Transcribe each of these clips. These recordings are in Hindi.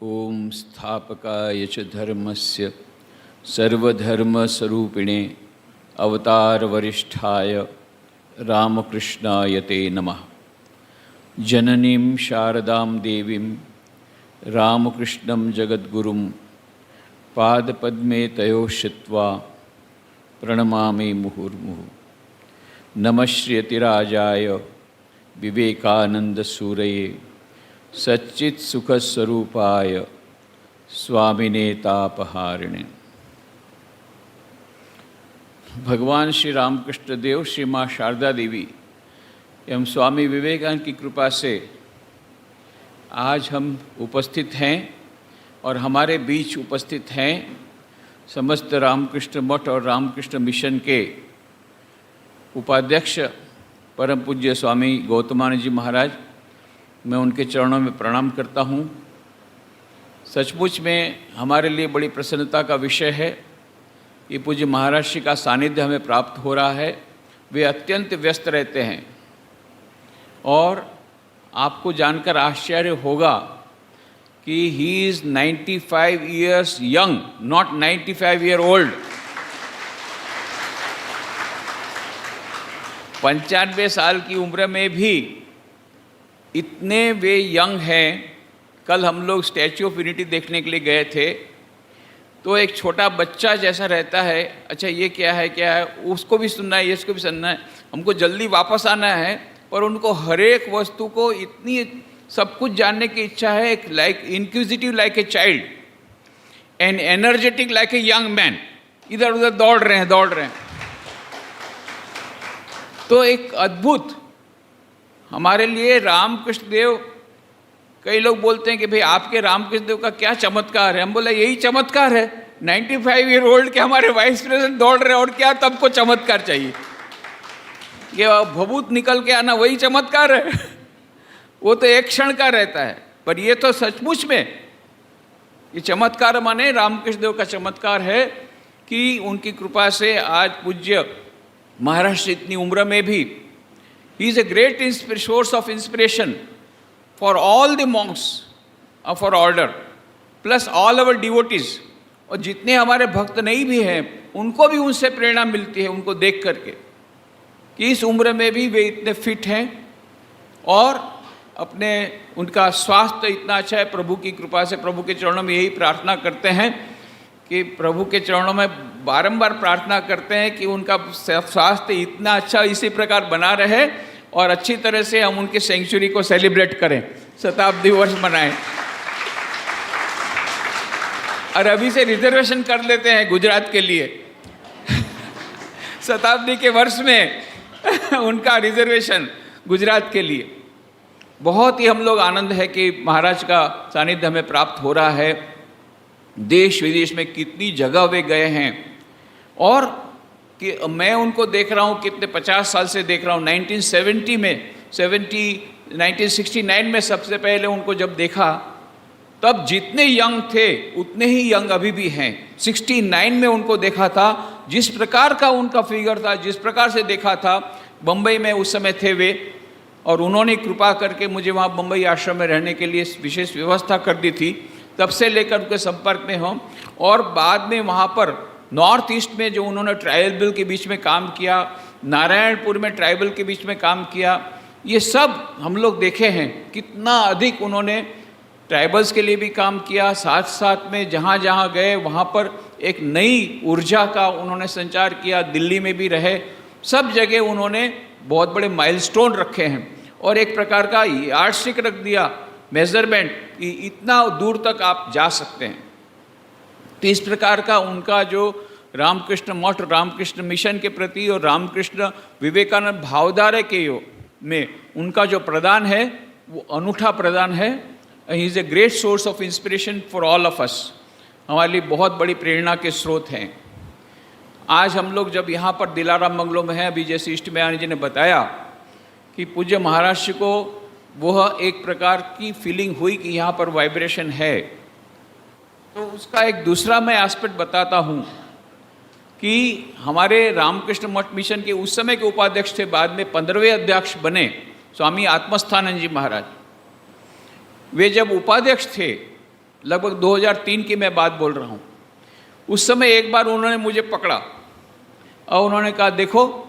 ओम स्थापकाय च धर्मस्य सर्वधर्मस्वरूपिणे अवतारवरिष्ठाय रामकृष्णाय ते नमः। जननीं शारदां देवीं रामकृष्णं जगद्गुरुं पादपद्मे तयोः श्रित्वा प्रणमामि मुहुर्मुहुः। नमः श्रीयतिराजाय विवेकानंदसूरये सच्चित्सुखस्वरूपाय स्वामिने तापहारिणे। भगवान श्री रामकृष्ण देव, श्री माँ शारदा देवी एवं स्वामी विवेकानंद की कृपा से आज हम उपस्थित हैं और हमारे बीच उपस्थित हैं समस्त रामकृष्ण मठ और रामकृष्ण मिशन के उपाध्यक्ष परम पूज्य स्वामी गौतमानंद जी महाराज। मैं उनके चरणों में प्रणाम करता हूँ। सचमुच में हमारे लिए बड़ी प्रसन्नता का विषय है। ये पूज्य महाराज श्री का सानिध्य हमें प्राप्त हो रहा है। वे अत्यंत व्यस्त रहते हैं और आपको जानकर आश्चर्य होगा कि he is 95 years young, not 95 year old. 95 साल की उम्र में भी इतने वे यंग हैं। कल हम लोग स्टैच्यू ऑफ यूनिटी देखने के लिए गए थे तो एक छोटा बच्चा जैसा रहता है, अच्छा ये क्या है, उसको भी सुनना है, इसको भी सुनना है, हमको जल्दी वापस आना है, पर उनको हर एक वस्तु को इतनी सब कुछ जानने की इच्छा है। एक like inquisitive like a child and energetic like a young man, इधर उधर दौड़ रहे हैं। तो एक अद्भुत हमारे लिए रामकृष्ण देव, कई लोग बोलते हैं कि भाई आपके रामकृष्ण देव का क्या चमत्कार है। हम बोला यही चमत्कार है, 95 ईयर ओल्ड के हमारे वाइस प्रेसिडेंट दौड़ रहे हैं, और क्या तब चमत्कार चाहिए? ये भभूत निकल के आना वही चमत्कार है। वो तो एक क्षण का रहता है, पर ये तो सचमुच में ये चमत्कार माने रामकृष्ण देव का चमत्कार है कि उनकी कृपा से आज पूज्य महाराज इतनी उम्र में भी he is a great source of inspiration for all the monks of our order plus all our devotees। और जितने हमारे भक्त नहीं भी हैं उनको भी उनसे प्रेरणा मिलती है, उनको देख करके कि इस उम्र में भी वे इतने फिट हैं और अपने उनका स्वास्थ्य इतना अच्छा है। प्रभु की कृपा से प्रभु के चरणों में यही प्रार्थना करते हैं कि प्रभु के चरणों में बारंबार प्रार्थना करते हैं कि उनका स्वास्थ्य इतना अच्छा इसी प्रकार बना रहे और अच्छी तरह से हम उनके सेंचुरी को सेलिब्रेट करें, शताब्दी वर्ष मनाएं। और अभी से रिजर्वेशन कर लेते हैं गुजरात के लिए शताब्दी के वर्ष में उनका रिजर्वेशन गुजरात के लिए। बहुत ही हम लोग आनंद है कि महाराज का सानिध्य हमें प्राप्त हो रहा है। देश विदेश में कितनी जगह वे गए हैं और कि मैं उनको देख रहा हूँ, कितने 50 साल से देख रहा हूँ। 1969 में सबसे पहले उनको जब देखा, तब जितने यंग थे उतने ही यंग अभी भी हैं। 69 में उनको देखा था, जिस प्रकार का उनका फिगर था, जिस प्रकार से देखा था। बम्बई में उस समय थे वे, और उन्होंने कृपा करके मुझे वहाँ बम्बई आश्रम में रहने के लिए विशेष व्यवस्था कर दी थी। तब से लेकर उनके संपर्क में हूँ। और बाद में वहाँ पर नॉर्थ ईस्ट में जो उन्होंने ट्राइबल के बीच में काम किया, नारायणपुर में ट्राइबल के बीच में काम किया, ये सब हम लोग देखे हैं। कितना अधिक उन्होंने ट्राइबल्स के लिए भी काम किया, साथ साथ में जहाँ जहाँ गए वहाँ पर एक नई ऊर्जा का उन्होंने संचार किया। दिल्ली में भी रहे, सब जगह उन्होंने बहुत बड़े माइलस्टोन रखे हैं और एक प्रकार का यार्डस्टिक रख दिया, मेजरमेंट, कि इतना दूर तक आप जा सकते हैं। तो इस प्रकार का उनका जो रामकृष्ण मठ, रामकृष्ण मिशन के प्रति और रामकृष्ण विवेकानंद भावधारा के में उनका जो प्रदान है वो अनूठा प्रदान है। He is a great source of inspiration for all of us. हमारे लिए बहुत बड़ी प्रेरणा के स्रोत हैं। आज हम लोग जब यहाँ पर दिलाराम बंगलो में हैं, अभी जैसे इष्ट बयानी जी ने बताया कि पूज्य महाराज को वह एक प्रकार की फीलिंग हुई कि यहाँ पर वाइब्रेशन है। तो उसका एक दूसरा मैं एस्पेक्ट बताता हूँ कि हमारे रामकृष्ण मठ मिशन के उस समय के उपाध्यक्ष थे, बाद में 15वें अध्यक्ष बने स्वामी आत्मस्थानंद जी महाराज। वे जब उपाध्यक्ष थे लगभग 2003 की मैं बात बोल रहा हूँ। उस समय एक बार उन्होंने मुझे पकड़ा और उन्होंने कहा, देखो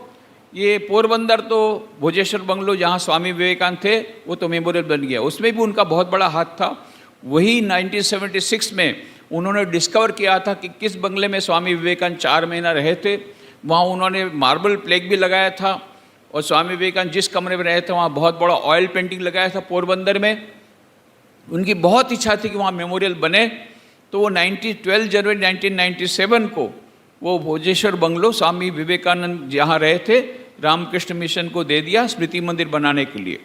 ये पोरबंदर तो भोजेश्वर बंगलो जहाँ स्वामी विवेकानंद थे वो तो मेमोरियल बन गया, उसमें भी उनका बहुत बड़ा हाथ था। वही 1976 में उन्होंने डिस्कवर किया था कि किस बंगले में स्वामी विवेकानंद 4 महीना रहे थे। वहाँ उन्होंने मार्बल प्लेग भी लगाया था और स्वामी विवेकानंद जिस कमरे में रहे थे वहाँ बहुत बड़ा ऑयल पेंटिंग लगाया था पोरबंदर में। उनकी बहुत इच्छा थी कि वहाँ मेमोरियल बने, तो वो 12 जनवरी 1997 को वो भोजेश्वर बंगलो स्वामी विवेकानंद जहाँ रहे थे रामकृष्ण मिशन को दे दिया स्मृति मंदिर बनाने के लिए।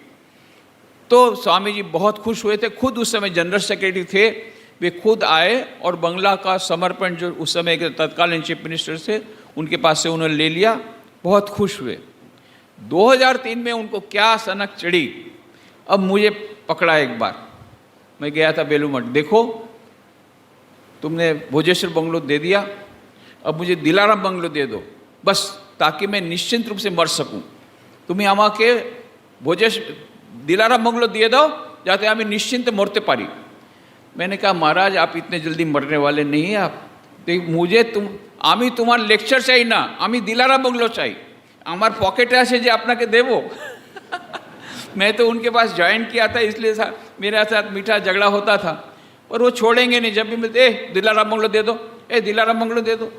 तो स्वामी जी बहुत खुश हुए थे, खुद उस समय जनरल सेक्रेटरी थे, वे खुद आए और बंगला का समर्पण जो उस समय के तत्कालीन चीफ मिनिस्टर थे उनके पास से उन्होंने ले लिया, बहुत खुश हुए। 2003 में उनको क्या सनक चढ़ी, अब मुझे पकड़ा एक बार, मैं गया था बेलू मठ, देखो तुमने भोजेश्वर बंगलो दे दिया, अब मुझे दिलाराम बंगलो दे दो बस, ताकि मैं निश्चिंत रूप से मर सकूं। तुम्हें आमा के दिलाराम बंगलो दिए दो जाते आमी निश्चिंत मरते पारी। मैंने कहा महाराज आप इतने जल्दी मरने वाले नहीं हैं, आप मुझे आमी तुम्हार लेक्चर चाहिए ना, आमी दिलाराम बंगलो चाहिए, हमार पॉकेटे आसे जे आपनाके देवो। मैं तो उनके पास ज्वाइन किया था इसलिए मेरे साथ मीठा झगड़ा होता था, पर वो छोड़ेंगे नहीं, जब भी मिलते दिलाराम बंगलो दे दो, दिलाराम बंगलो दे दो।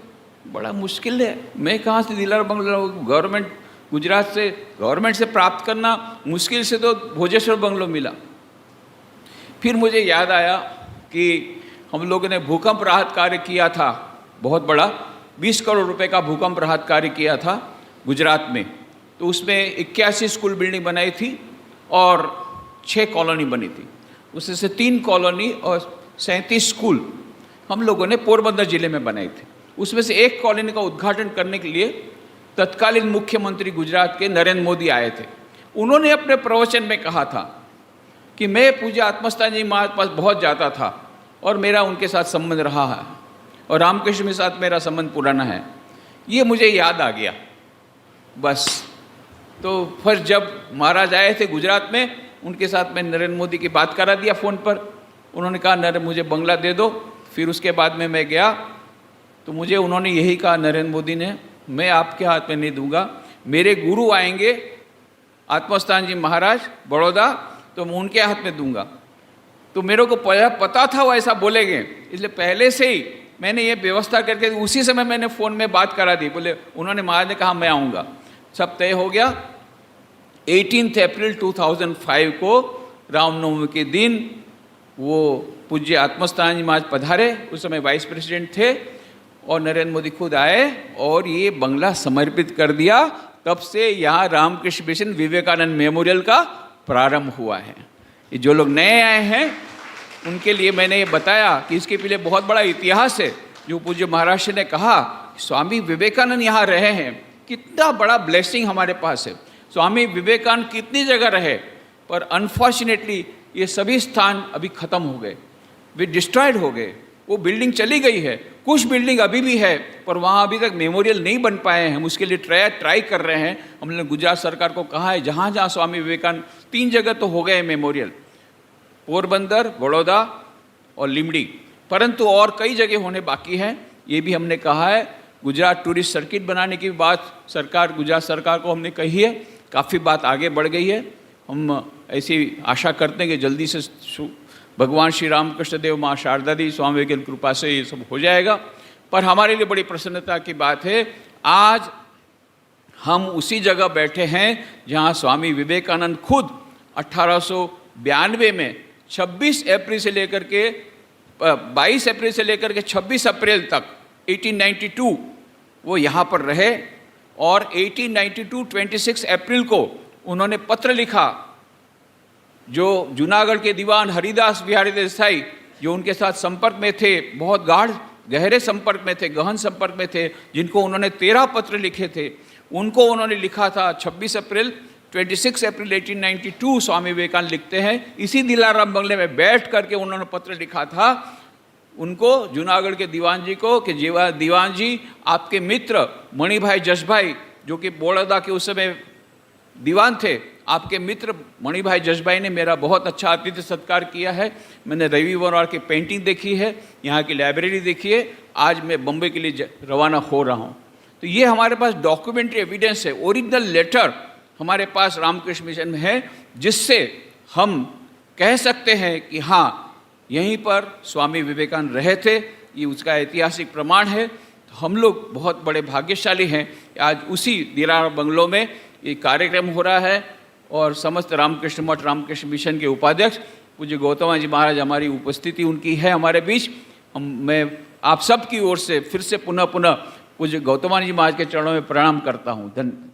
बड़ा मुश्किल है, मैं कहाँ से दिलाराम बंगलो, गवर्नमेंट गुजरात से गवर्नमेंट से प्राप्त करना मुश्किल से तो भोजेश्वर बंगलो मिला। फिर मुझे याद आया कि हम लोगों ने भूकंप राहत कार्य किया था बहुत बड़ा, 20 करोड़ रुपए का भूकंप राहत कार्य किया था गुजरात में। तो उसमें 81 स्कूल बिल्डिंग बनाई थी और 6 कॉलोनी बनी थी, उसमें से 3 कॉलोनी और 37 स्कूल हम लोगों ने पोरबंदर जिले में बनाए थे। उसमें से एक कॉलोनी का उद्घाटन करने के लिए तत्कालीन मुख्यमंत्री गुजरात के नरेंद्र मोदी आए थे। उन्होंने अपने प्रवचन में कहा था कि मैं पूज्य आत्मस्थान जी महाराज पास बहुत जाता था और मेरा उनके साथ संबंध रहा है और रामकृष्ण के साथ मेरा संबंध पुराना है। ये मुझे याद आ गया बस। तो फिर जब महाराज आए थे गुजरात में, उनके साथ मैं नरेंद्र मोदी की बात करा दिया फ़ोन पर। उन्होंने कहा नरेंद्र मुझे बंगला दे दो। फिर उसके बाद में मैं गया तो मुझे उन्होंने यही कहा, नरेंद्र मोदी ने, मैं आपके हाथ में नहीं दूंगा, मेरे गुरु आएंगे आत्मस्थान जी महाराज बड़ौदा, तो मैं उनके हाथ में दूंगा। तो मेरे को पता था वो ऐसा बोलेंगे, इसलिए पहले से ही मैंने ये व्यवस्था करके उसी समय मैंने फ़ोन में बात करा दी। बोले उन्होंने महाराज ने कहा मैं आऊँगा, सब तय हो गया। 18 अप्रैल 2005 को रामनवमी के दिन वो पूज्य आत्मस्थान जी महाराज पधारे, उस समय वाइस प्रेसिडेंट थे, और नरेंद्र मोदी खुद आए और ये बंगला समर्पित कर दिया। तब से यहाँ रामकृष्ण मिशन विवेकानंद मेमोरियल का प्रारंभ हुआ है। ये जो लोग नए आए हैं उनके लिए मैंने ये बताया कि इसके पीछे बहुत बड़ा इतिहास है। जो पूज्य महाराज ने कहा स्वामी विवेकानंद यहाँ रहे हैं, कितना बड़ा ब्लेसिंग हमारे पास है। स्वामी विवेकानंद कितनी जगह रहे, पर अनफॉर्चुनेटली ये सभी स्थान अभी खत्म हो गए, वे डिस्ट्रॉयड हो गए। वो बिल्डिंग चली गई है, कुछ बिल्डिंग अभी भी है, पर वहाँ अभी तक मेमोरियल नहीं बन पाए हैं। हम उसके लिए ट्राई कर रहे हैं। हमने गुजरात सरकार को कहा है जहाँ जहाँ स्वामी विवेकानंद, 3 जगह तो हो गए मेमोरियल, पोरबंदर, बड़ौदा और लिमड़ी, परंतु और कई जगह होने बाकी हैं। ये भी हमने कहा है। गुजरात टूरिस्ट सर्किट बनाने की बात गुजरात सरकार को हमने कही है, काफ़ी बात आगे बढ़ गई है। हम ऐसी आशा करते हैं कि जल्दी से भगवान श्री रामकृष्ण देव, माँ शारदा दी, स्वामी विवेकानंद कृपा से ये सब हो जाएगा। पर हमारे लिए बड़ी प्रसन्नता की बात है, आज हम उसी जगह बैठे हैं जहाँ स्वामी विवेकानंद खुद 1892 में 26 अप्रैल से लेकर के 22 अप्रैल से लेकर के 26 अप्रैल तक 1892 वो यहाँ पर रहे, और 1892 26 अप्रैल को उन्होंने पत्र लिखा। जो जूनागढ़ के दीवान हरिदास बिहारी देसाई जो उनके साथ संपर्क में थे, बहुत गहरे संपर्क में थे, गहन संपर्क में थे, जिनको उन्होंने 13 पत्र लिखे थे, उनको उन्होंने लिखा था 26 अप्रैल 1892 स्वामी विवेकानंद लिखते हैं, इसी दिलाराम बंगले में बैठ करके उन्होंने पत्र लिखा था उनको, जूनागढ़ के दीवान जी को, कि दीवान जी आपके मित्र मणिभाई जसभाई जो कि बड़ौदा के उस समय दीवान थे, आपके मित्र मणिभाई जसभाई ने मेरा बहुत अच्छा आतिथ्य सत्कार किया है। मैंने रविवार की पेंटिंग देखी है, यहाँ की लाइब्रेरी देखी है। आज मैं बम्बई के लिए रवाना हो रहा हूँ। तो ये हमारे पास डॉक्यूमेंट्री एविडेंस है, ओरिजिनल लेटर हमारे पास रामकृष्ण मिशन में है, जिससे हम कह सकते हैं कि हाँ, यहीं पर स्वामी विवेकानंद रहे थे। ये उसका ऐतिहासिक प्रमाण है। तो हम लोग बहुत बड़े भाग्यशाली हैं। आज उसी दिलारा बंगलों में ये कार्यक्रम हो रहा है और समस्त रामकृष्ण मठ रामकृष्ण मिशन के उपाध्यक्ष पूज्य गौतम जी महाराज, हमारी उपस्थिति उनकी है हमारे बीच। मैं आप सब की ओर से फिर से पुनः पूज्य गौतम जी महाराज के चरणों में प्रणाम करता हूँ। धन्यवाद।